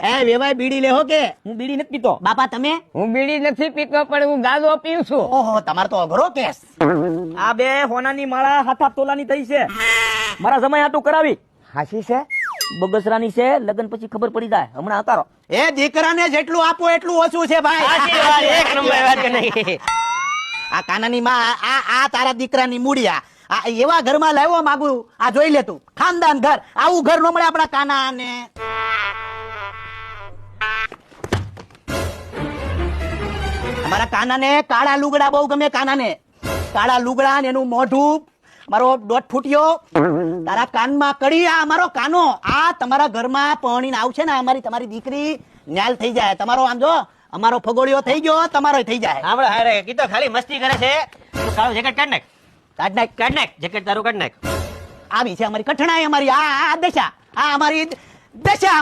એ વેવાય બીડી લેહો કે હું બીડી નથી પીતો. બાપા તમે? હું બીડી નથી પીતો પણ હું ગાંજો પીઉં છું. ઓહો તમાર તો અઘરો કેસ. આ બે હોનાની માળા હાથા તોલાની થઈ છે. મારા જમાઈ હાટું કરાવી. હાસી છે? બગસરાની છે. લગ્ન પછી ખબર પડી જાય. હમણાં હકારો. એ દીકરાને જેટલું આપો એટલું ઓછું છે ભાઈ. એક નંબર વાત કે નહીં. આ કાનાની માં આ તારા દીકરાની મૂડિયા આ એવા ઘરમાં લાવવા માંગુ. આ જોઈ લે તું ખાનદાન ઘર. આવું ઘર નો મળે આપણા કાનાને. અમારા કાનાને કાળા લુગડા બહુ ગમે. કાનાને કાળા લુગડા ને એનું મોઢું. મારો દોઢ ફૂટ્યો તારા કાનમાં કડી. આ અમારો કાનો આ તમારા ઘરમાં પરણીને આવશે ને અમારી તમારી દીકરી ન્યાલ થઈ જાય. તમારો આમ જો અમારો ફગોળિયો થઈ ગયો તમારો થઈ જાય. આપણે હારે કીધો ખાલી મસ્તી કરે છે. તું કાળો જેકેટ કાઢ નાખ. કાઢ નાખ. કાઢ નાખ. જેકેટ તારું કાઢ નાખ. આવી છે અમારી કઠણાઈ. અમારી આ દશા. આ અમારી દશા.